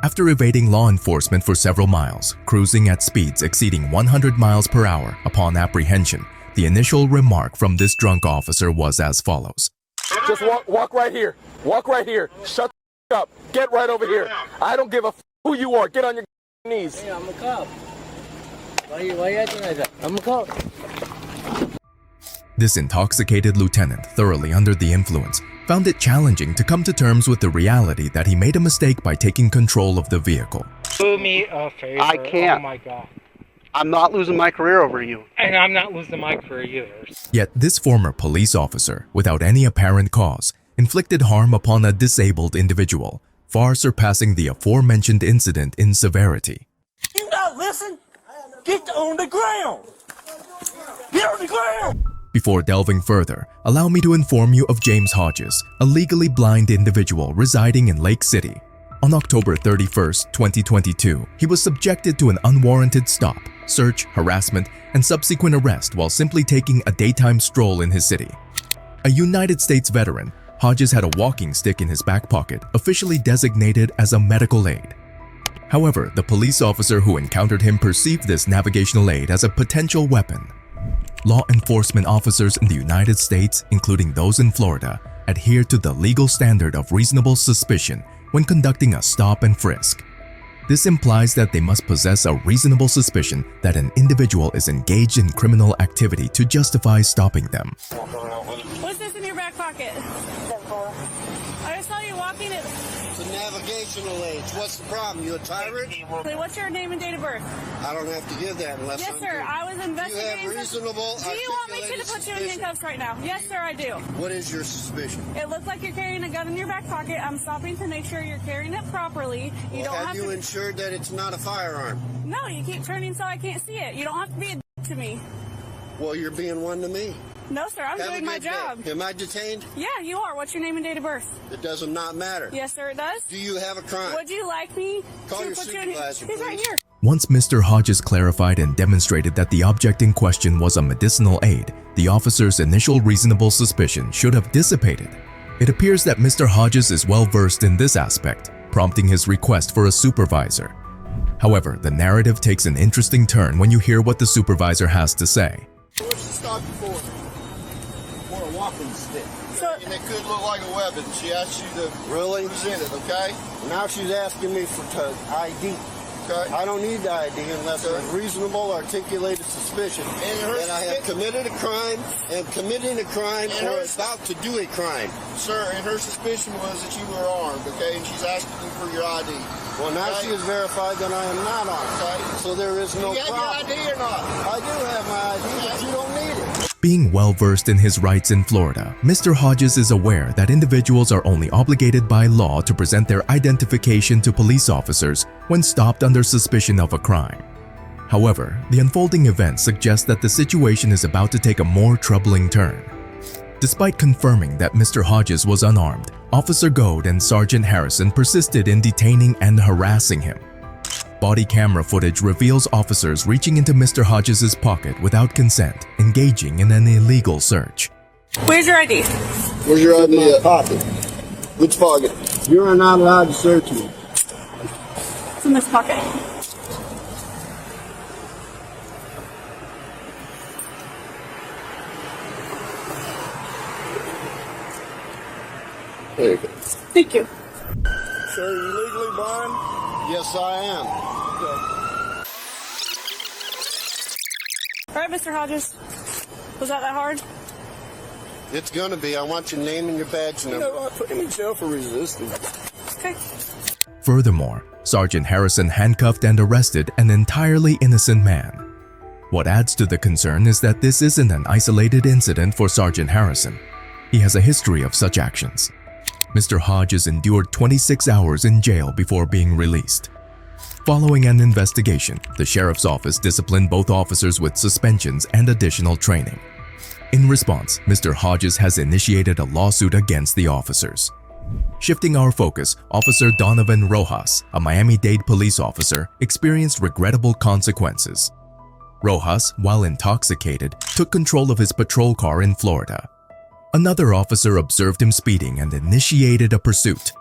After evading law enforcement for several miles, cruising at speeds exceeding 100 miles per hour upon apprehension, the initial remark from this drunk officer was as follows. Just walk right here. Walk right here. Shut the up. Get right over here. I don't give a who you are. Get on your knees. Hey, I'm a cop. Why you acting like that? I'm a cop. This intoxicated lieutenant, thoroughly under the influence, found it challenging to come to terms with the reality that he made a mistake by taking control of the vehicle. Do me a favor. I can't. Oh my God. I'm not losing my career over you. And I'm not losing my career either. Yet this former police officer, without any apparent cause, inflicted harm upon a disabled individual, far surpassing the aforementioned incident in severity. You not listen? Get on the ground! Get on the ground! Before delving further, allow me to inform you of James Hodges, a legally blind individual residing in Lake City. On October 31, 2022, he was subjected to an unwarranted stop, search, harassment, and subsequent arrest while simply taking a daytime stroll in his city. A United States veteran, Hodges had a walking stick in his back pocket, officially designated as a medical aid. However, the police officer who encountered him perceived this navigational aid as a potential weapon. Law enforcement officers in the United States, including those in Florida, adhere to the legal standard of reasonable suspicion when conducting a stop and frisk. This implies that they must possess a reasonable suspicion that an individual is engaged in criminal activity to justify stopping them. What's this in your back pocket? I just saw you walking it. It's a navigational aid. What's the problem? You a tyrant? What's your name and date of birth? I don't have to give that unless Yes, I'm sir. doing- I was investigating. You have reasonable. Do you want me to put you in articulated handcuffs right now? Yes, sir, I do. suspicion. What is your suspicion? It looks like you're carrying a gun in your back pocket. I'm stopping to make sure you're carrying it properly. You Well, don't have have you to. ensured that it's not a firearm? No, you keep turning so I can't see it. You don't have to be a to me. Well, you're being one to me. No, sir. I'm Have a doing my good day. job. Am I detained? Yeah, you are. What's your name and date of birth? It does not matter. Yes, sir, it does. Do you have a crime? Would you like me Call to your put you in? supervisor, He's right please. here. Once Mr. Hodges clarified and demonstrated that the object in question was a medicinal aid, the officer's initial reasonable suspicion should have dissipated. It appears that Mr. Hodges is well versed in this aspect, prompting his request for a supervisor. However, the narrative takes an interesting turn when you hear what the supervisor has to say. What she stopped you for? For a walking stick. So- And it could look like a weapon. She asked you to really present it, okay? Now she's asking me for ID. Okay. I don't need the ID unless there's reasonable articulated suspicion that I have committed a crime and committing a crime or about to do a crime. Sir, and her suspicion was that you were armed, okay? And she's asking you for your ID. Well, now she has verified that I am not armed, okay? So there is no problem. You have your ID or not? I do have my ID, but you don't need it. Being well versed in his rights in Florida, Mr. Hodges is aware that individuals are only obligated by law to present their identification to police officers when stopped under suspicion of a crime. However, the unfolding events suggest that the situation is about to take a more troubling turn. Despite confirming that Mr. Hodges was unarmed, Officer Goad and Sergeant Harrison persisted in detaining and harassing him. Body camera footage reveals officers reaching into Mr. Hodges' pocket without consent, engaging in an illegal search. Where's your ID? Where's your ID at? Pocket. Which pocket? You are not allowed to search me. It's in this pocket. There you go. Thank you. Sir, are you legally blind? Yes, I am. All right, Mr. Hodges. Was that hard? It's gonna be. I want your name and your badge number. I put him in jail for resisting. Okay. Furthermore, Sergeant Harrison handcuffed and arrested an entirely innocent man. What adds to the concern is that this isn't an isolated incident for Sergeant Harrison. He has a history of such actions. Mr. Hodges endured 26 hours in jail before being released. Following an investigation, the sheriff's office disciplined both officers with suspensions and additional training. In response, Mr. Hodges has initiated a lawsuit against the officers. Shifting our focus, Officer Donovan Rojas, a Miami-Dade police officer, experienced regrettable consequences. Rojas, while intoxicated, took control of his patrol car in Florida. Another officer observed him speeding and initiated a pursuit.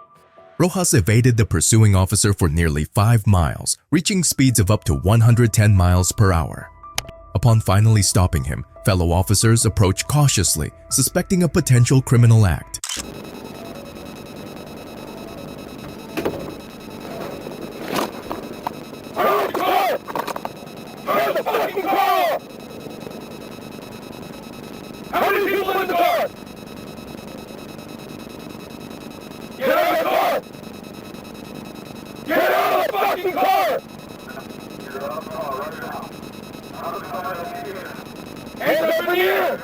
Rojas evaded the pursuing officer for nearly 5 miles, reaching speeds of up to 110 miles per hour. Upon finally stopping him, fellow officers approached cautiously, suspecting a potential criminal act. How many people in the car? Get out of the car! Get out of the fucking car! Hands up in the air!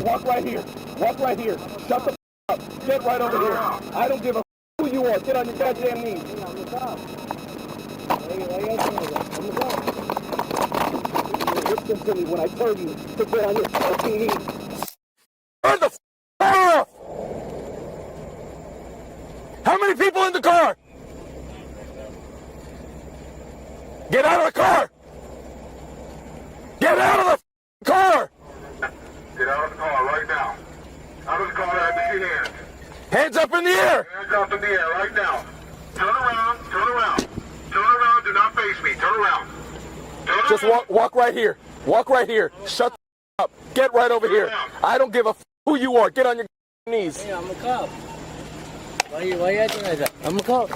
Walk right here. Walk right here. Shut the up. Get right over here. I don't give a who you are. Get on your goddamn knees. Listen to me when I tell you to get on your fucking knees. Turn the car off! How many people in the car? Get out of the car! Get out of the car! Get out of the car right now. Out of the car, I see hands. Hands up in the air! Hands up in the air right now. Turn around, turn around. Turn around, do not face me. Turn around. Just walk right here. Walk right here. Shut the up. Get right over here. I don't give a who you are. Get on your knees. Hey, I'm a cop. Why you acting like that? I'm a cop.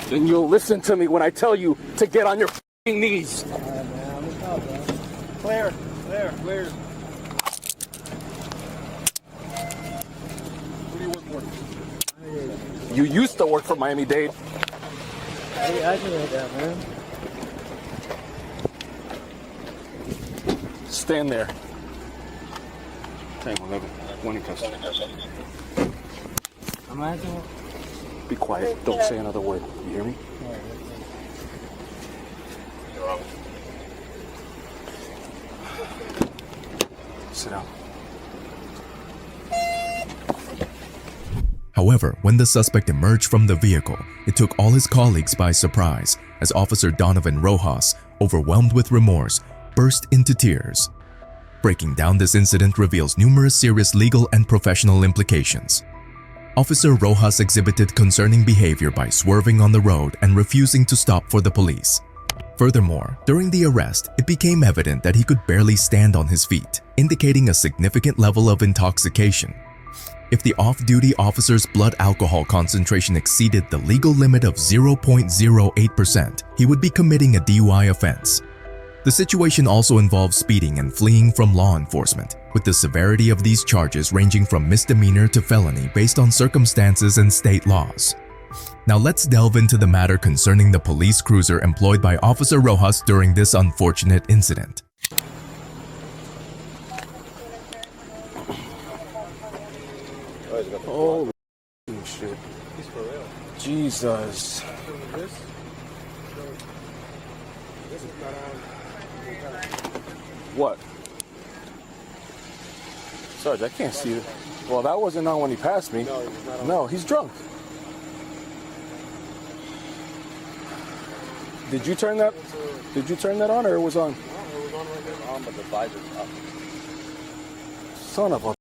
Then you'll listen to me when I tell you to get on your knees. Alright, man, I'm a cop, bro. Clear. Who do you work for? You used to work for Miami-Dade. Why you acting like that, man? Stand there. Tango 11. One in custody. I'm acting. Be quiet. Don't say another word. You hear me? Sit down. However, when the suspect emerged from the vehicle, it took all his colleagues by surprise as Officer Donovan Rojas, overwhelmed with remorse, burst into tears. Breaking down this incident reveals numerous serious legal and professional implications. Officer Rojas exhibited concerning behavior by swerving on the road and refusing to stop for the police. Furthermore, during the arrest, it became evident that he could barely stand on his feet, indicating a significant level of intoxication. If the off-duty officer's blood alcohol concentration exceeded the legal limit of 0.08%, he would be committing a DUI offense. The situation also involves speeding and fleeing from law enforcement, with the severity of these charges ranging from misdemeanor to felony based on circumstances and state laws. Now let's delve into the matter concerning the police cruiser employed by Officer Rojas during this unfortunate incident. Holy shit. Jesus. What? Sarge, I can't see it. Well, that wasn't on when he passed me. No, he's not on. No, he's drunk. Did you turn that? Did you turn that on, or it was on? No, it was on right there. On, but the visor's up. Son of a.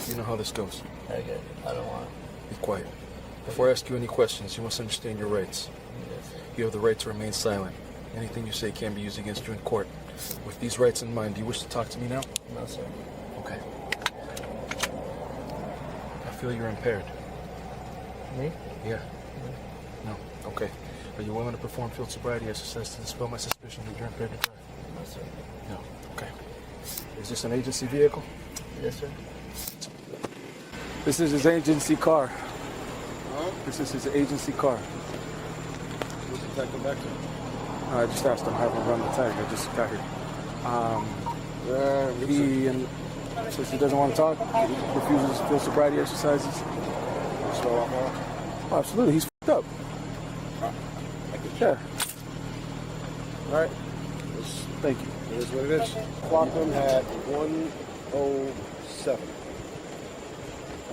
You know how this goes. I get it. I don't want Be quiet. Before I ask you any questions, you must understand your rights. You have the right to remain silent. Anything you say can be used against you in court. With these rights in mind, do you wish to talk to me now? No, sir. Okay. I feel you're impaired. Me? Yeah. No. Okay. Are you willing to perform field sobriety exercise to dispel my suspicion that you're impaired to drive? No, sir. No. Okay. Is this an agency vehicle? Yes, sir. This is his agency car. Huh? This is his agency car. What's the tag come back to? I just asked him how to run the tag. I just got here. Since he doesn't want to talk, he refuses field sobriety exercises. Oh, absolutely. He's f***ed up. Yeah. All right. Thank you. It is what it is. Clocked him at 1:07.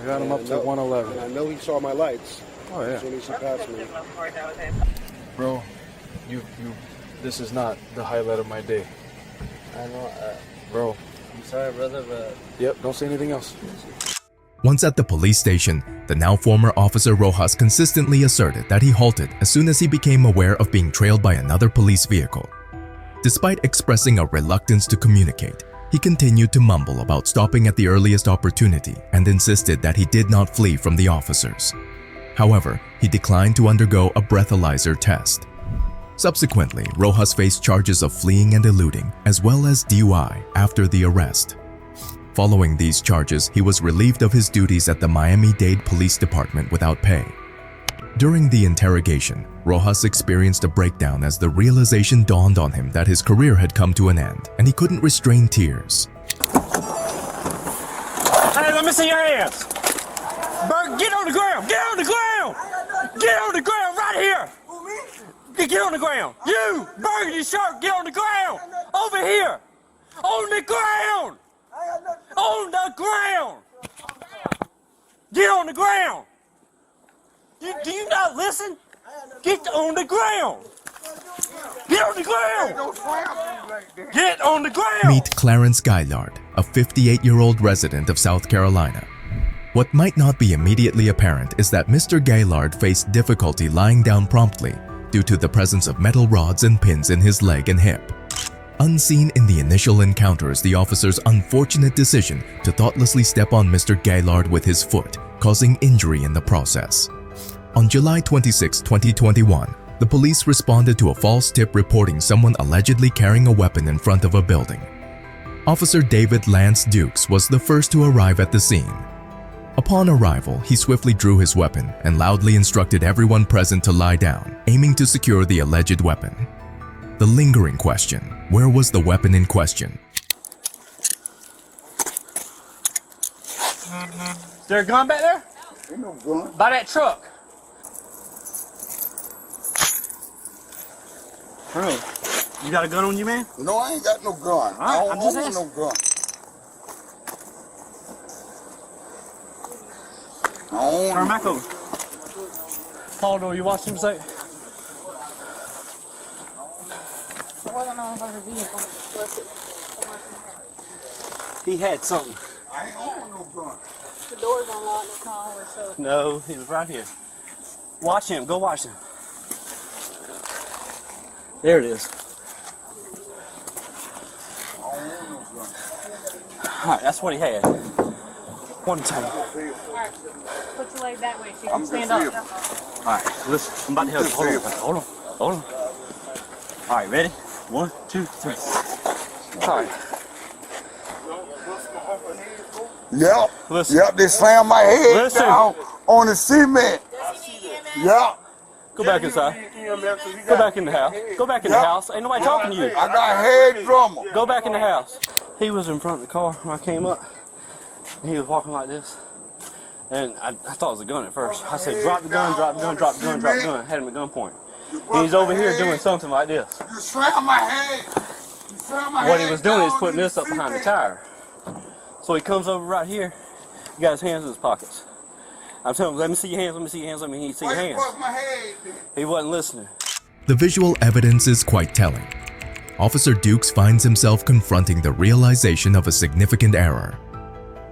I got him up to 111. And I know he saw my lights. Oh, yeah. As soon as he passed me. Bro, this is not the highlight of my day. I know. Bro, I'm sorry, brother, but Yep, don't say anything else. Once at the police station, the now former officer Rojas consistently asserted that he halted as soon as he became aware of being trailed by another police vehicle. Despite expressing a reluctance to communicate, he continued to mumble about stopping at the earliest opportunity and insisted that he did not flee from the officers. However, he declined to undergo a breathalyzer test. Subsequently, Rojas faced charges of fleeing and eluding, as well as DUI after the arrest. Following these charges, he was relieved of his duties at the Miami-Dade Police Department without pay. During the interrogation, Rojas experienced a breakdown as the realization dawned on him that his career had come to an end, and he couldn't restrain tears. Hey, let me see your hands. Berg, get on the ground. Get on the ground. Get on the ground right here. Get on the ground. You, Burgundy shirt, get on the ground. Over here. On the ground. On the ground. Get on the ground. Do you not listen? Get on the ground. Get on the ground. Get on the ground. Meet Clarence Gaillard, a 58-year-old resident of South Carolina. What might not be immediately apparent is that Mr. Gaillard faced difficulty lying down promptly due to the presence of metal rods and pins in his leg and hip. Unseen in the initial encounter is the officer's unfortunate decision to thoughtlessly step on Mr. Gaillard with his foot, causing injury in the process. On July 26, 2021, the police responded to a false tip reporting someone allegedly carrying a weapon in front of a building. Officer David Lance Dukes was the first to arrive at the scene. Upon arrival, he swiftly drew his weapon and loudly instructed everyone present to lie down, aiming to secure the alleged weapon. The lingering question: where was the weapon in question? Is there a gun back there? Ain't no gun. By that truck. Bro, you got a gun on you, man? No, I ain't got no gun. right, I don't I'm just want asking. no gun. I don't Turn want back over. Paul, do you watch him say? He had something. I ain't want no gun. The door's unlocked, it's not always so. No, he was right here. Watch him. Go watch him. There it is. All right, that's what he had. One time. Alright, put your leg that way so you can stand up. All right, listen. I'm about to help you. Hold on. Hold on. All right, ready? 1, 2, 3. All right. Yep. Listen. Yep, they slammed my head Listen. down on the cement. Yep. Go back inside. Go back in the house. Go back in the house. Ain't nobody talking to you. I got head drummer. Go back in the house. He was in front of the car when I came up. And he was walking like this. And I thought it was a gun at first. I said, drop the gun, drop the gun, drop the gun, drop the gun. Had him at gunpoint. And he's over here doing something like this. You slammed my head. You slammed my What head he was doing is down putting on this up behind the tire. So he comes over right here. He got his hands in his pockets. I'm telling him, let me see your hands, let me see your hands, let me see your Why you hands. bust my head? He wasn't listening. The visual evidence is quite telling. Officer Dukes finds himself confronting the realization of a significant error.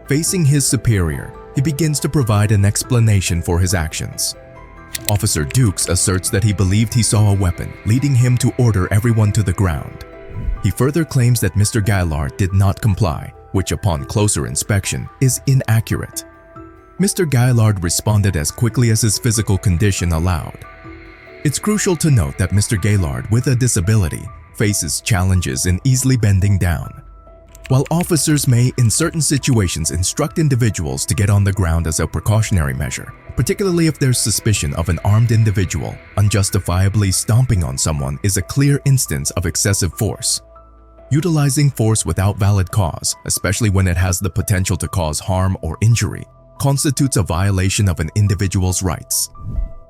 Facing his superior, he begins to provide an explanation for his actions. Officer Dukes asserts that he believed he saw a weapon, leading him to order everyone to the ground. He further claims that Mr. Gaillard did not comply, which upon closer inspection is inaccurate. Mr. Gaillard responded as quickly as his physical condition allowed. It's crucial to note that Mr. Gaillard, with a disability, faces challenges in easily bending down. While officers may, in certain situations, instruct individuals to get on the ground as a precautionary measure, particularly if there's suspicion of an armed individual, unjustifiably stomping on someone is a clear instance of excessive force. Utilizing force without valid cause, especially when it has the potential to cause harm or injury, constitutes a violation of an individual's rights.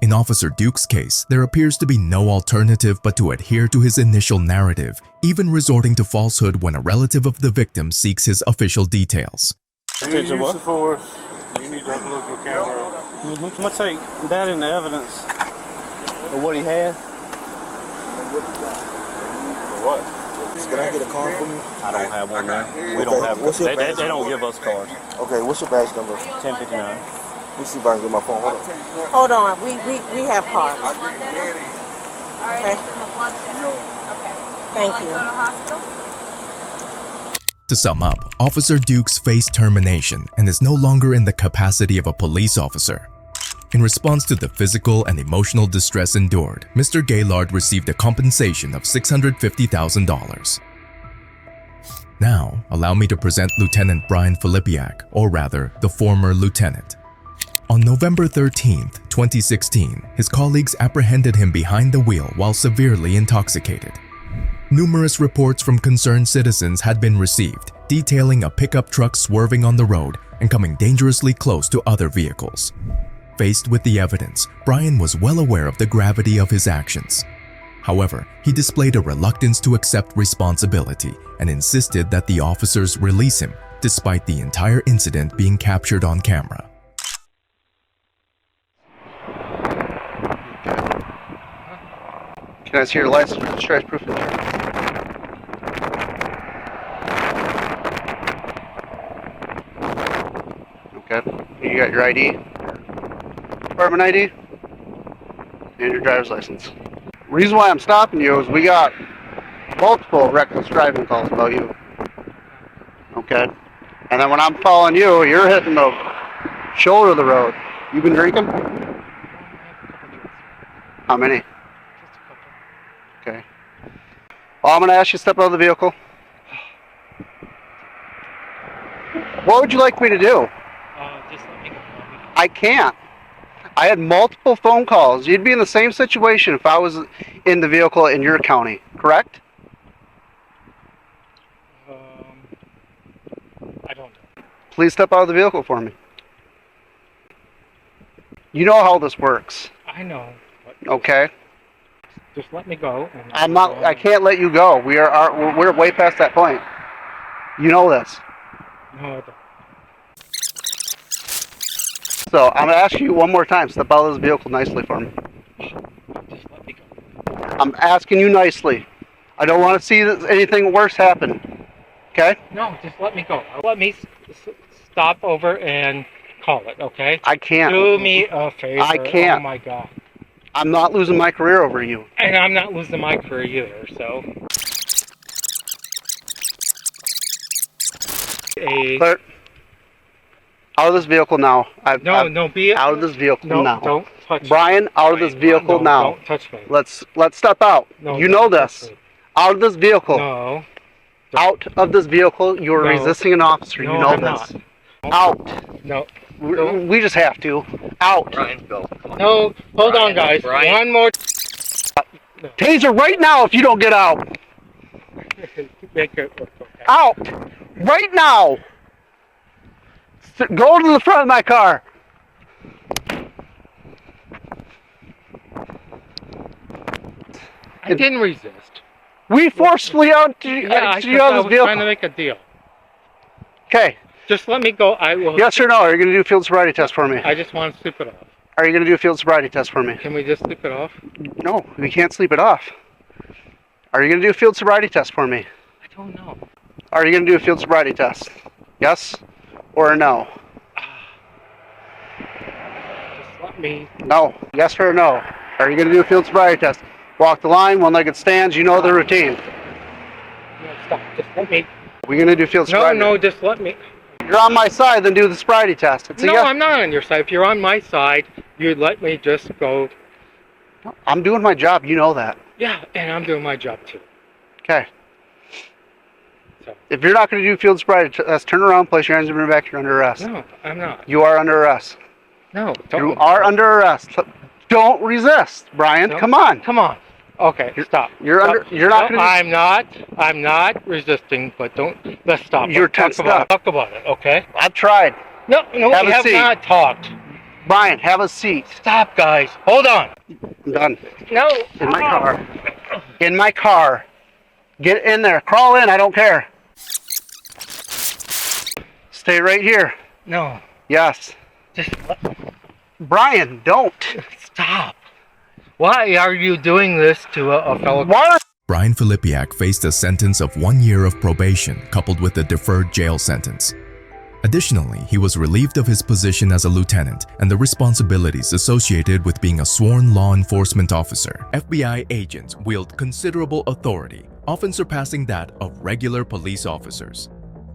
In Officer Duke's case, there appears to be no alternative but to adhere to his initial narrative, even resorting to falsehood when a relative of the victim seeks his official details. Attention, what? You need to upload your camera. I'm going to take that in the evidence of what he had. What? Can I get a card from you? I don't have one now. We don't have What's your they badge don't number? give us cards. Okay, what's your badge number? 1059. Let me see if I can get my phone. Hold on. Hold on, we have cards. Okay. Thank you. To sum up, Officer Dukes faced termination and is no longer in the capacity of a police officer. In response to the physical and emotional distress endured, Mr. Gaylord received a compensation of $650,000. Now, allow me to present Lieutenant Brian Filipiak, or rather, the former lieutenant. On November 13, 2016, his colleagues apprehended him behind the wheel while severely intoxicated. Numerous reports from concerned citizens had been received, detailing a pickup truck swerving on the road and coming dangerously close to other vehicles. Faced with the evidence, Brian was well aware of the gravity of his actions. However, he displayed a reluctance to accept responsibility and insisted that the officers release him, despite the entire incident being captured on camera. Can I see your license for discharge proof insurance? Okay. You got your ID? Department ID? And your driver's license. Reason why I'm stopping you is we got multiple reckless driving calls about you. Okay? And then when I'm following you, you're hitting the shoulder of the road. You been drinking? How many? Okay. Well, I'm going to ask you to step out of the vehicle. What would you like me to do? Just let me go. I can't. I had multiple phone calls. You'd be in the same situation if I was in the vehicle in your county, correct? I don't know. Please step out of the vehicle for me. You know how this works, I know. But okay? just let me go. And I'm not. I can't let you go. We're way past that point. You know this. No, I don't. So I'm gonna ask you one more time. Step out of this vehicle nicely for me. Just let me go. I'm asking you nicely. I don't want to see anything worse happen. Okay? No, just let me go. Let me stop over and call it, okay? I can't. Do me a favor. I can't. Oh my God. I'm not losing my career over you. And I'm not losing my career either, so. Clear. Out of this vehicle now. No, be out of this vehicle no, now. Don't touch Brian, me. out of this vehicle no, now. Don't touch me. Let's step out. No, you know don't touch this. me. Out of this vehicle. No. Out of this vehicle. You are No. resisting an officer. No, you know I'm this. not. Out. No. We just have to. Out. Brian, go. No, hold on, guys. Brian. One more. Taser right now if you don't get out. Make it work, okay? Out. Right now. Go to the front of my car. I didn't resist. We forcefully out you Yeah, I out of this was trying to vehicle. make a deal. Okay. Just let me go. I will. Yes or no? Are you going to do a field sobriety test for me? I just want to sleep it off. Are you going to do a field sobriety test for me? Can we just sleep it off? No, we can't sleep it off. Are you going to do a field sobriety test for me? I don't know. Are you going to do a field sobriety test? Yes or no? Just let me. No. Yes or no? Are you going to do a field sobriety test? Walk the line, one-legged stands, you know the routine. No, stop. Just let me. We're going to do field sobriety. No, just let me. If you're on my side, then do the sobriety test. It's a No, yes. I'm not on your side. If you're on my side, you'd let me just go. I'm doing my job, you know that. Yeah, and I'm doing my job too. Okay. So. If you're not going to do field sobriety test, turn around, place your hands behind your back, you're under arrest. No, I'm not. You are under arrest. No, You are under arrest. Don't resist, Brian. No. Come on. Come on. Okay, stop. You're Stop. under. You're not No, going to. I'm not resisting, but don't. Let's stop. You're Let's tensed up. talk about it, okay? I've tried. No, we Have a have seat. not talked. Brian, have a seat. Stop, guys. Hold on. I'm done. No. In my car. In my car. Get in there. Crawl in. I don't care. Stay right here. No. Yes. Just Brian, don't. stop. Why are you doing this to a fellow? Why are Brian Filipiak faced a sentence of 1 year of probation coupled with a deferred jail sentence. Additionally, he was relieved of his position as a lieutenant and the responsibilities associated with being a sworn law enforcement officer. FBI agents wield considerable authority, often surpassing that of regular police officers.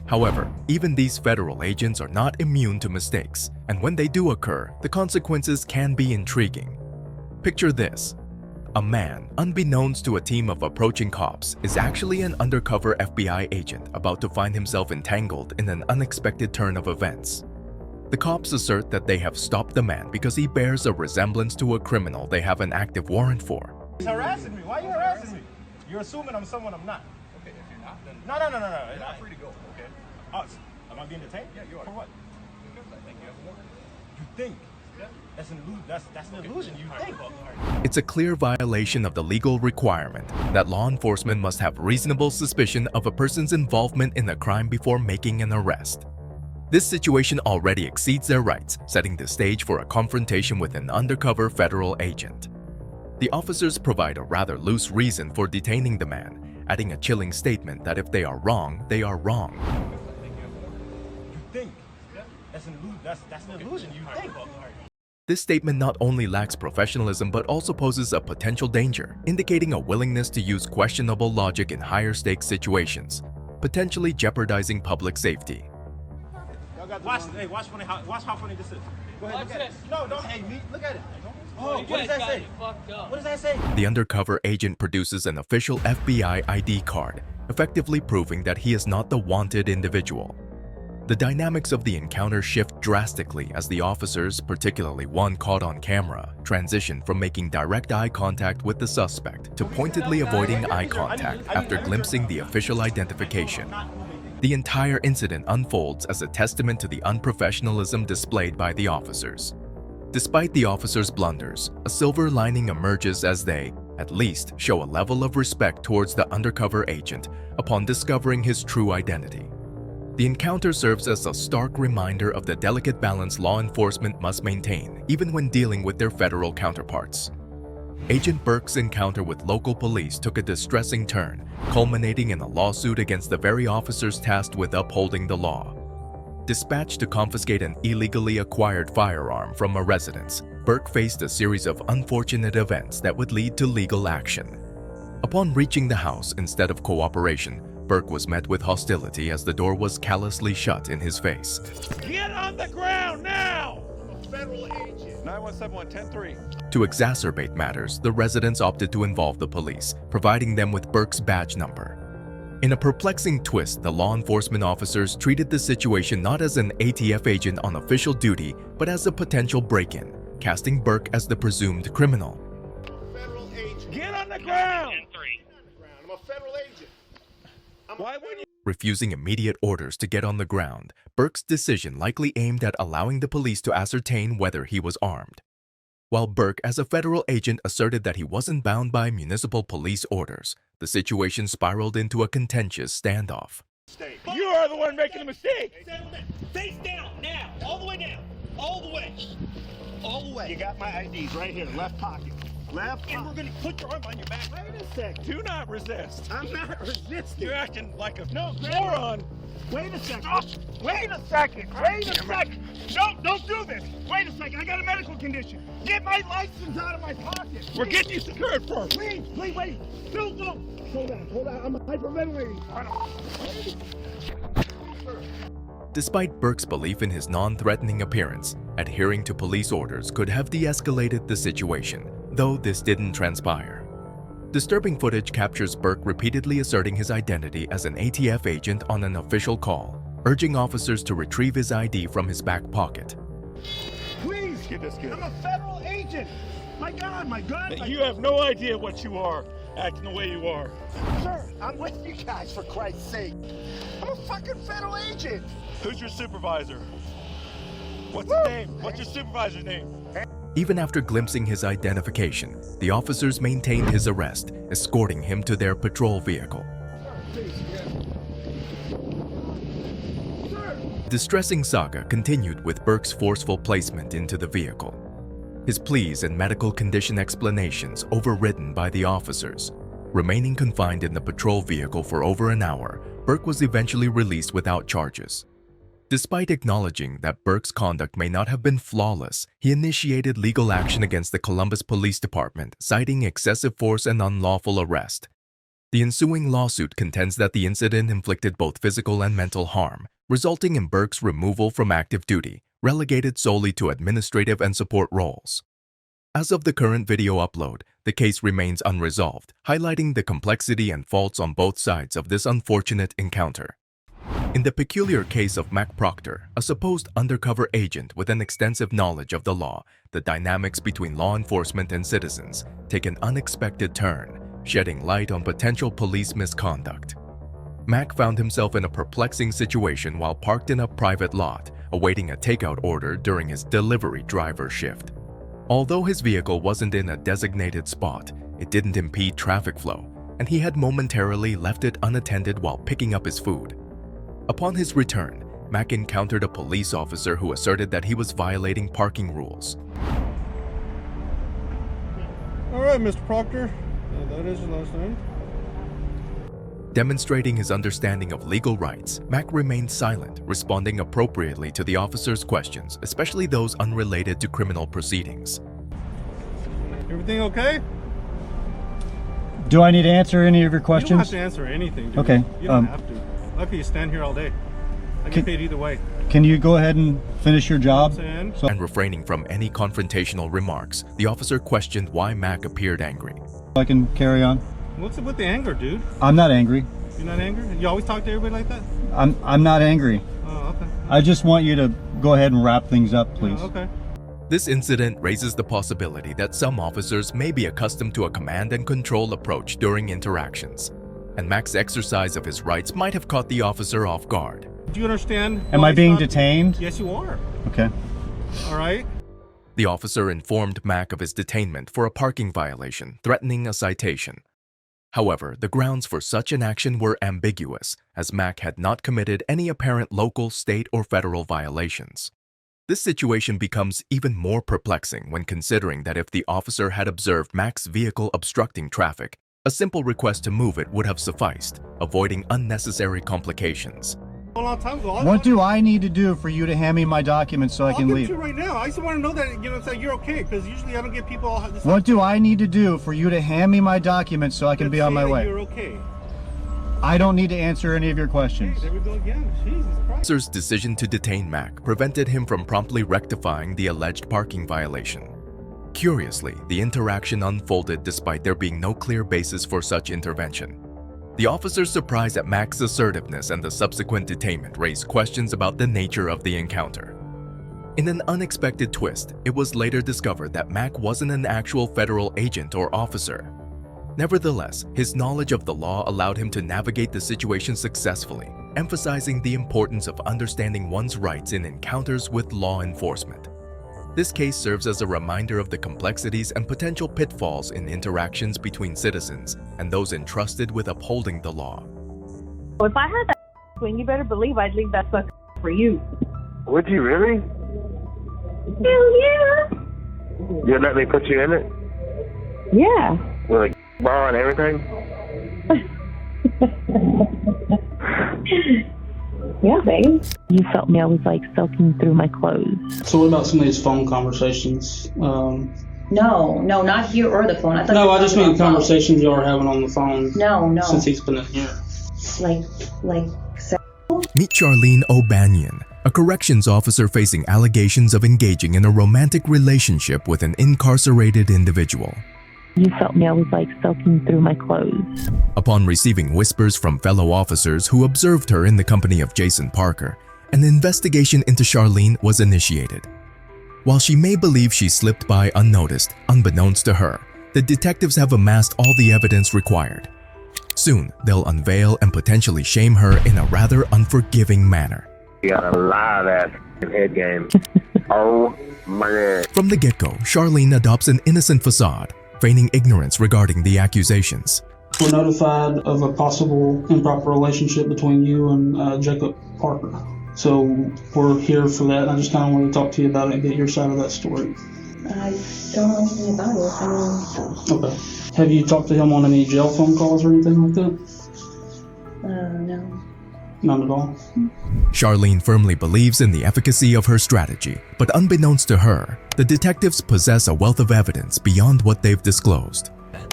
However, even these federal agents are not immune to mistakes, and when they do occur, the consequences can be intriguing. Picture this. A man, unbeknownst to a team of approaching cops, is actually an undercover FBI agent about to find himself entangled in an unexpected turn of events. The cops assert that they have stopped the man because he bears a resemblance to a criminal they have an active warrant for. He's harassing me. Why are you harassing me? You're assuming I'm someone I'm not. Okay, if you're not, then No. you're not free to go. Okay. Am I being detained? Yeah, you are. For what? Because I think you have a warrant. You think? Yeah. That's an illusion. That's an illusion. You think? It's a clear violation of the legal requirement that law enforcement must have reasonable suspicion of a person's involvement in a crime before making an arrest. This situation already exceeds their rights, setting the stage for a confrontation with an undercover federal agent. The officers provide a rather loose reason for detaining the man, adding a chilling statement that if they are wrong, they are wrong. You think? Yeah. That's an illusion. That's an illusion. You think? This statement not only lacks professionalism but also poses a potential danger, indicating a willingness to use questionable logic in higher stakes situations, potentially jeopardizing public safety. Watch how funny this is. Go ahead, look at it. No, don't hate me. Look at it. Oh, what does that say? What does that say? The undercover agent produces an official FBI ID card, effectively proving that he is not the wanted individual. The dynamics of the encounter shift drastically as the officers, particularly one caught on camera, transition from making direct eye contact with the suspect to pointedly avoiding eye contact after glimpsing the official identification. The entire incident unfolds as a testament to the unprofessionalism displayed by the officers. Despite the officers' blunders, a silver lining emerges as they, at least, show a level of respect towards the undercover agent upon discovering his true identity. The encounter serves as a stark reminder of the delicate balance law enforcement must maintain even when dealing with their federal counterparts. Agent Burke's encounter with local police took a distressing turn, culminating in a lawsuit against the very officers tasked with upholding the law. Dispatched to confiscate an illegally acquired firearm from a residence, Burke faced a series of unfortunate events that would lead to legal action. Upon reaching the house, instead of cooperation, Burke was met with hostility as the door was callously shut in his face. Get on the ground now! I'm a federal agent. 917-110-3. To exacerbate matters, the residents opted to involve the police, providing them with Burke's badge number. In a perplexing twist, the law enforcement officers treated the situation not as an ATF agent on official duty, but as a potential break-in, casting Burke as the presumed criminal. Federal agent. Get on the ground! I'm a federal agent. Why wouldn't you? Refusing immediate orders to get on the ground, Burke's decision likely aimed at allowing the police to ascertain whether he was armed. While Burke, as a federal agent, asserted that he wasn't bound by municipal police orders, the situation spiraled into a contentious standoff. You are the one making the mistake! Face down, now! All the way down! All the way! All the way! You got my IDs right here, left pocket. Left pocket. And we're gonna put your arm on your back. Wait a sec. Do not resist. I'm not resisting. You're acting like a moron. Wait a second. Wait a second. Wait a second. No, don't do this. Wait a second. I got a medical condition. Get my license out of my pocket. We're getting you secured first. Please, wait. No. Hold on. I'm hyperventilating. Despite Burke's belief in his non-threatening appearance, adhering to police orders could have de-escalated the situation, though this didn't transpire. Disturbing footage captures Burke repeatedly asserting his identity as an ATF agent on an official call, urging officers to retrieve his ID from his back pocket. Please, get this kid. I'm a federal agent. My God. You have no idea what you are, acting the way you are. Sir, I'm with you guys, for Christ's sake. I'm a fucking federal agent. Who's your supervisor? What's his name? What's your supervisor's name? Even after glimpsing his identification, the officers maintained his arrest, escorting him to their patrol vehicle. The distressing saga continued with Burke's forceful placement into the vehicle. His pleas and medical condition explanations overridden by the officers. Remaining confined in the patrol vehicle for over an hour, Burke was eventually released without charges. Despite acknowledging that Burke's conduct may not have been flawless, he initiated legal action against the Columbus Police Department, citing excessive force and unlawful arrest. The ensuing lawsuit contends that the incident inflicted both physical and mental harm, resulting in Burke's removal from active duty, relegated solely to administrative and support roles. As of the current video upload, the case remains unresolved, highlighting the complexity and faults on both sides of this unfortunate encounter. In the peculiar case of Mac Proctor, a supposed undercover agent with an extensive knowledge of the law, the dynamics between law enforcement and citizens take an unexpected turn, shedding light on potential police misconduct. Mac found himself in a perplexing situation while parked in a private lot, awaiting a takeout order during his delivery driver shift. Although his vehicle wasn't in a designated spot, it didn't impede traffic flow, and he had momentarily left it unattended while picking up his food. Upon his return, Mac encountered a police officer who asserted that he was violating parking rules. All right, Mr. Proctor. That is your last name. Demonstrating his understanding of legal rights, Mac remained silent, responding appropriately to the officer's questions, especially those unrelated to criminal proceedings. Everything okay? Do I need to answer any of your questions? You don't have to answer anything, dude. Okay. You don't have to. I could stand here all day. I get paid either way. Can you go ahead and finish your job? And refraining from any confrontational remarks, the officer questioned why Mac appeared angry. I can carry on. What's it with the anger, dude? I'm not angry. You're not angry? You always talk to everybody like that? I'm not angry. Oh, okay. I just want you to go ahead and wrap things up, please. Oh, okay. This incident raises the possibility that some officers may be accustomed to a command and control approach during interactions, and Mac's exercise of his rights might have caught the officer off guard. Do you understand? Am I being detained? Yes, you are. Okay. All right. The officer informed Mac of his detainment for a parking violation, threatening a citation. However, the grounds for such an action were ambiguous, as Mac had not committed any apparent local, state, or federal violations. This situation becomes even more perplexing when considering that if the officer had observed Mac's vehicle obstructing traffic, a simple request to move it would have sufficed, avoiding unnecessary complications. A long time ago. What do I need to do for you to hand me my documents so I can leave? I'll give it to you right now. I just want to know that, that you're okay, because usually I don't get people all this. What do I need to do for you to hand me my documents so I can be on my way? You're okay. I don't need to answer any of your questions. Okay, there we go again. Jesus Christ. The officer's decision to detain Mac prevented him from promptly rectifying the alleged parking violation. Curiously, the interaction unfolded despite there being no clear basis for such intervention. The officer's surprise at Mac's assertiveness and the subsequent detainment raised questions about the nature of the encounter. In an unexpected twist, it was later discovered that Mac wasn't an actual federal agent or officer. Nevertheless, his knowledge of the law allowed him to navigate the situation successfully, emphasizing the importance of understanding one's rights in encounters with law enforcement. This case serves as a reminder of the complexities and potential pitfalls in interactions between citizens and those entrusted with upholding the law. If I had that swing, you better believe I'd leave that sucker for you. Would you really? Hell yeah! You'd let me put you in it? Yeah. With a bar and everything? Yeah, babe. You felt me, I was like soaking through my clothes. So what about some of these phone conversations? No, not here or the phone. I just mean conversations y'all are having on the phone. No. Since he's been in here. Like. Meet Charlene O'Banion, a corrections officer facing allegations of engaging in a romantic relationship with an incarcerated individual. You felt me, I was like soaking through my clothes. Upon receiving whispers from fellow officers who observed her in the company of Jason Parker, an investigation into Charlene was initiated. While she may believe she slipped by unnoticed, unbeknownst to her, the detectives have amassed all the evidence required. Soon, they'll unveil and potentially shame her in a rather unforgiving manner. You got a live ass head game. Oh my God. From the get-go, Charlene adopts an innocent facade, feigning ignorance regarding the accusations. We're notified of a possible improper relationship between you and Jacob Parker. So we're here for that, and I just kind of want to talk to you about it and get your side of that story. I don't know anything about it. Okay. Have you talked to him on any jail phone calls or anything like that? No. None at all? Charlene firmly believes in the efficacy of her strategy, but unbeknownst to her, the detectives possess a wealth of evidence beyond what they've disclosed.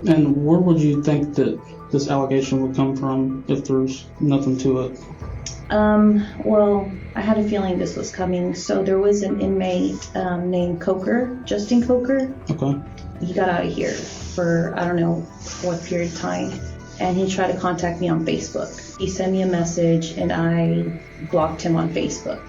And where would you think that this allegation would come from if there's nothing to it? Well, I had a feeling this was coming. So there was an inmate named Coker, Justin Coker. Okay. He got out of here for, I don't know what period of time, and he tried to contact me on Facebook. He sent me a message and I blocked him on Facebook.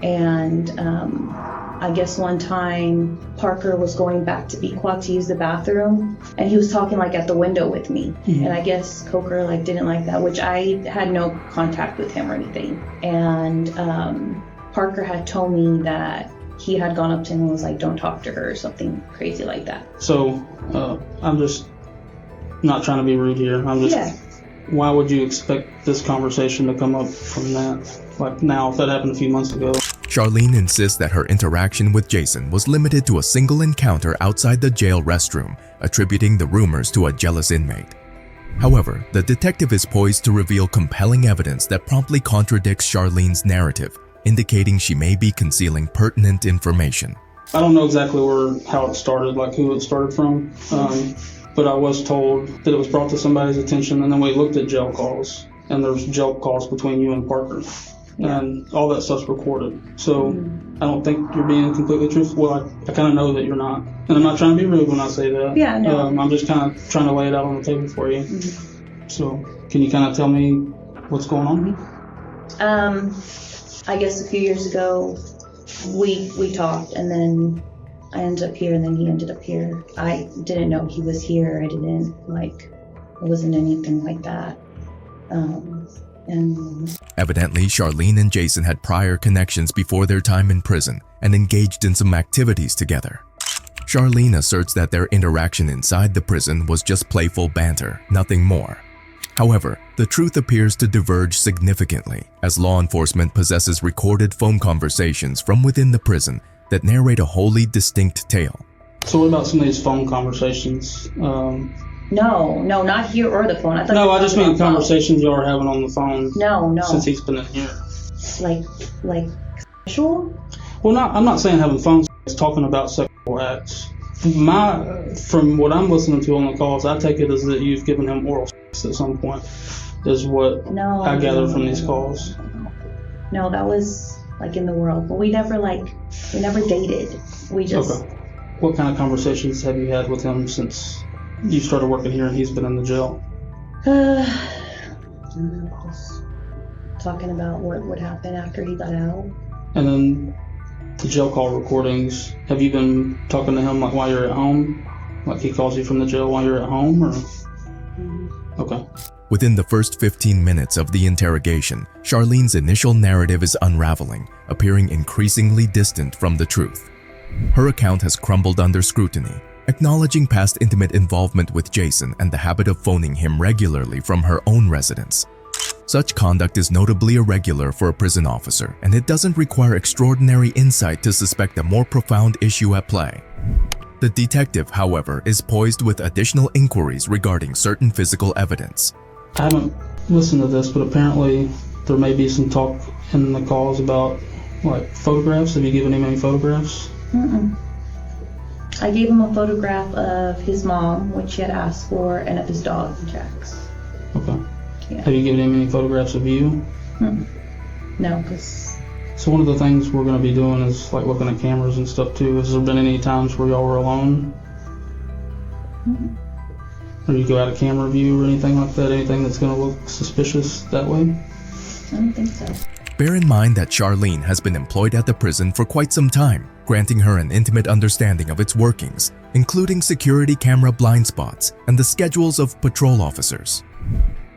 And I guess one time Parker was going back to Pequot to use the bathroom, and he was talking like at the window with me. Mm-hmm. And I guess Coker like didn't like that, which I had no contact with him or anything. And Parker had told me that he had gone up to him and was like, don't talk to her or something crazy like that. So I'm just not trying to be rude here. I'm just, why would you expect this conversation to come up from that? Like now, if that happened a few months ago. Charlene insists that her interaction with Jason was limited to a single encounter outside the jail restroom, attributing the rumors to a jealous inmate. However, the detective is poised to reveal compelling evidence that promptly contradicts Charlene's narrative, indicating she may be concealing pertinent information. I don't know exactly how it started, like who it started from, but I was told that it was brought to somebody's attention, and then we looked at jail calls, and there's jail calls between you and Parker. And all that stuff's recorded. So I don't think you're being completely truthful. Well, I kind of know that you're not. And I'm not trying to be rude when I say that. Yeah, no. I'm just kind of trying to lay it out on the table for you. So can you kind of tell me what's going on here? I guess a few years ago, we talked, and then I ended up here, and then he ended up here. I didn't know he was here. It wasn't anything like that. Evidently, Charlene and Jason had prior connections before their time in prison and engaged in some activities together. Charlene asserts that their interaction inside the prison was just playful banter, nothing more. However, the truth appears to diverge significantly as law enforcement possesses recorded phone conversations from within the prison that narrate a wholly distinct tale. So what about some of these phone conversations? No, not here or the phone. I just mean conversations y'all are having on the phone. No. Since he's been in here. Like sexual? Well, I'm not saying having phone sex, talking about sexual acts. From what I'm listening to on the calls, I take it as that you've given him oral sex at some point, is what I gather from these calls. No, that was like in the world, but we never dated. We just. Okay. What kind of conversations have you had with him since you started working here and he's been in the jail? Just talking about what would happen after he got out. And then the jail call recordings, have you been talking to him like while you're at home? Like he calls you from the jail while you're at home, or? Okay. Within the first 15 minutes of the interrogation, Charlene's initial narrative is unraveling, appearing increasingly distant from the truth. Her account has crumbled under scrutiny, acknowledging past intimate involvement with Jason and the habit of phoning him regularly from her own residence. Such conduct is notably irregular for a prison officer, and it doesn't require extraordinary insight to suspect a more profound issue at play. The detective, however, is poised with additional inquiries regarding certain physical evidence. I haven't listened to this, but apparently there may be some talk in the calls about like photographs. Have you given him any photographs? I gave him a photograph of his mom, which he had asked for, and of his dog, Jax. Okay. Yeah. Have you given him any photographs of you? No, because... So one of the things we're going to be doing is like looking at cameras and stuff too. Has there been any times where y'all were alone? Or you go out of camera view or anything like that? Anything that's going to look suspicious that way? I don't think so. Bear in mind that Charlene has been employed at the prison for quite some time, granting her an intimate understanding of its workings, including security camera blind spots and the schedules of patrol officers.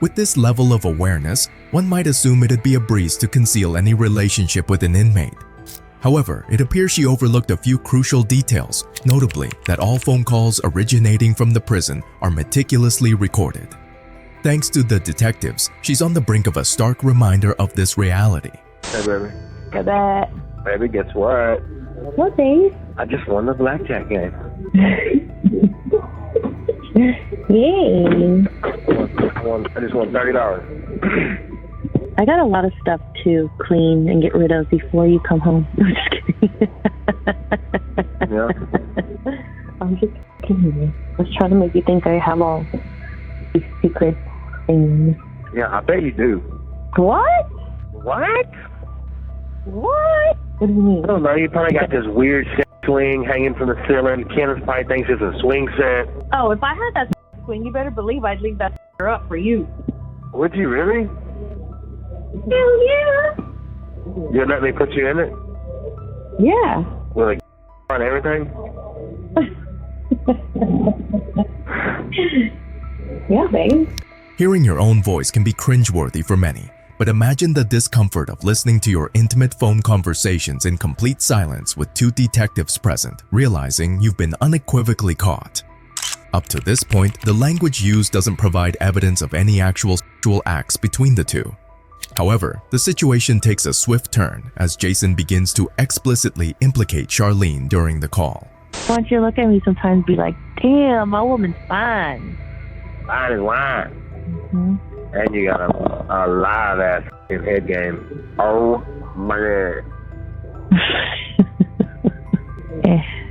With this level of awareness, one might assume it'd be a breeze to conceal any relationship with an inmate. However, it appears she overlooked a few crucial details, notably that all phone calls originating from the prison are meticulously recorded. Thanks to the detectives, she's on the brink of a stark reminder of this reality. Hey, baby. Get that. Baby, guess what? What, babe? I just won the blackjack game. Yay. I just want $30. I got a lot of stuff to clean and get rid of before you come home. I'm just kidding. Yeah. I'm just kidding. I was trying to make you think I have all these secret things. Yeah, I bet you do. What? What? What? What do you mean? I don't know. You probably got this weird swing hanging from the ceiling. Candace probably thinks it's a swing set. Oh, if I had that swing, you better believe I'd leave that up for you. Would you really? Hell yeah. You'd let me put you in it? Yeah. With a and everything? Yeah, baby. Hearing your own voice can be cringeworthy for many, but imagine the discomfort of listening to your intimate phone conversations in complete silence with two detectives present, realizing you've been unequivocally caught. Up to this point, the language used doesn't provide evidence of any actual sexual acts between the two. However, the situation takes a swift turn as Jason begins to explicitly implicate Charlene during the call. Why don't you look at me sometimes and be like, damn, my woman's fine. Fine as wine. And you got a live ass head game. Oh my god.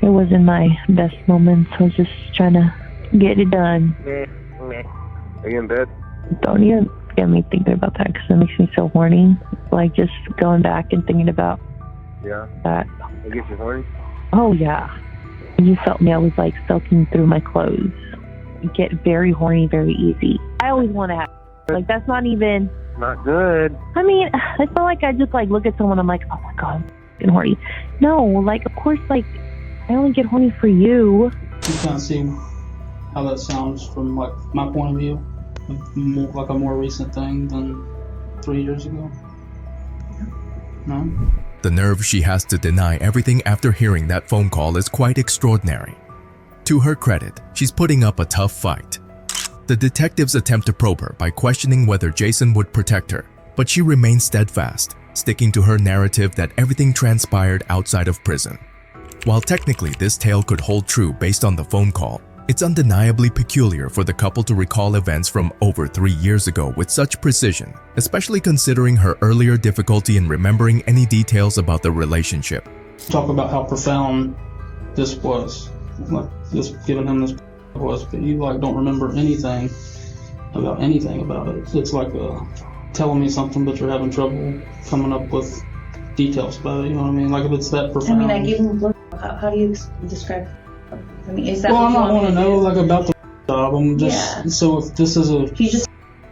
It wasn't my best moments. I was just trying to get it done. Are you in bed? Don't even get me thinking about that because it makes me so horny. Like just going back and thinking about that. It gets you horny? Oh yeah. When you felt me, I was like soaking through my clothes. You get very horny very easy. I always want to have, like that's not even. Not good. I mean, it's not like I just like look at someone, I'm like, oh my god, I'm getting horny. No, like of course, like I only get horny for you. You kind of see how that sounds from like my point of view, like a more recent thing than 3 years ago. No. The nerve she has to deny everything after hearing that phone call is quite extraordinary. To her credit, she's putting up a tough fight. The detectives attempt to probe her by questioning whether Jason would protect her, but she remains steadfast, sticking to her narrative that everything transpired outside of prison. While technically this tale could hold true based on the phone call, it's undeniably peculiar for the couple to recall events from over 3 years ago with such precision, especially considering her earlier difficulty in remembering any details about the relationship. Talk about how profound this was, like just giving him this was, but you like don't remember anything about it. It's like telling me something, but you're having trouble coming up with details about it. You know what I mean? Like if it's that profound. I mean, I gave him a look. How do you describe? I mean, is that? Well, what I want to know like about the job. I'm just so if this is a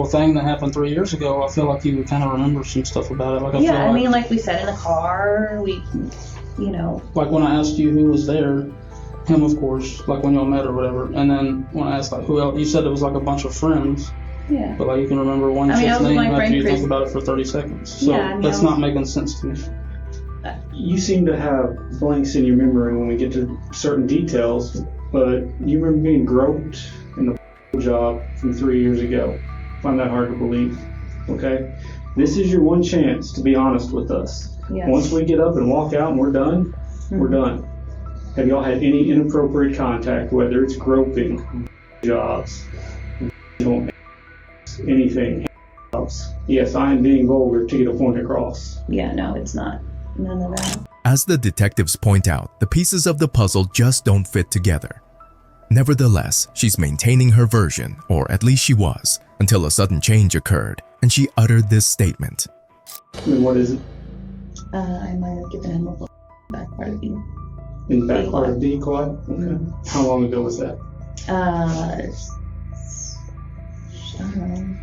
thing that happened 3 years ago, I feel like you would kind of remember some stuff about it. Like I feel I mean, like we said in the car, Like when I asked you who was there, him of course, like when y'all met or whatever, and then when I asked like who else, you said it was like a bunch of friends. Yeah. But like you can remember one chick's name after you think about it for 30 seconds. So that's not making sense to me. You seem to have blanks in your memory when we get to certain details, but you remember being groped in the job from 3 years ago. I find that hard to believe. Okay? This is your one chance to be honest with us. Yes. Once we get up and walk out and we're done, we're done. Have y'all had any inappropriate contact, whether it's groping, jobs, anything else? Yes, I am being vulgar to get a point across. Yeah, no, it's not. None of that. As the detectives point out, the pieces of the puzzle just don't fit together. Nevertheless, she's maintaining her version, or at least she was, until a sudden change occurred, and she uttered this statement. And what is it? I might have given him a look back part of you. In the back part of D quad? Okay. How long ago was that? I don't know,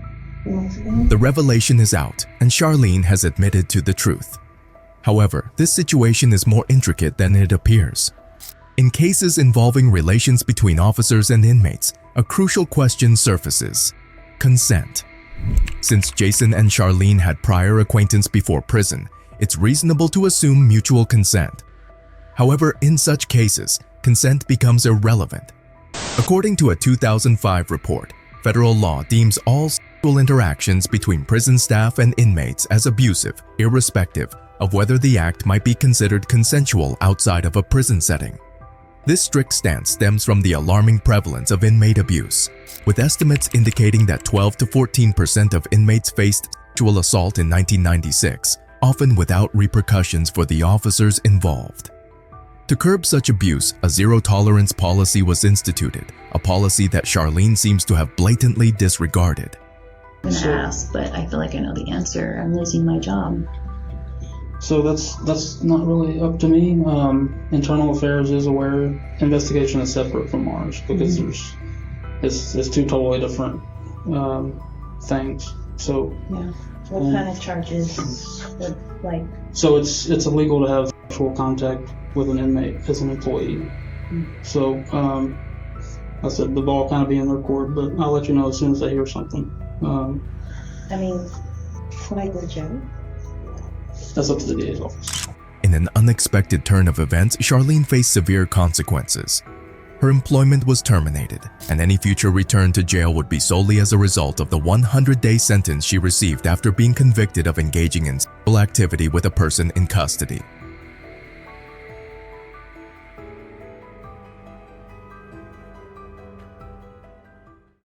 2 months ago. The revelation is out, and Charlene has admitted to the truth. However, this situation is more intricate than it appears. In cases involving relations between officers and inmates, a crucial question surfaces: consent. Since Jason and Charlene had prior acquaintance before prison, it's reasonable to assume mutual consent. However, in such cases, consent becomes irrelevant. According to a 2005 report, federal law deems all sexual interactions between prison staff and inmates as abusive, irrespective of whether the act might be considered consensual outside of a prison setting. This strict stance stems from the alarming prevalence of inmate abuse, with estimates indicating that 12 to 14% of inmates faced sexual assault in 1996, often without repercussions for the officers involved. To curb such abuse, a zero-tolerance policy was instituted, a policy that Charlene seems to have blatantly disregarded. I'm gonna ask, but I feel like I know the answer. I'm losing my job. So that's not really up to me. Internal Affairs is aware. Investigation is separate from ours because it's two totally different things. So yeah, what kind of charges would like? So it's illegal to have sexual contact with an inmate as an employee. So I said the ball kind of be in their court, but I'll let you know as soon as I hear something. I mean, should I go to jail? That's up to the DA's office. In an unexpected turn of events, Charlene faced severe consequences. Her employment was terminated, and any future return to jail would be solely as a result of the 100-day sentence she received after being convicted of engaging in sexual activity with a person in custody.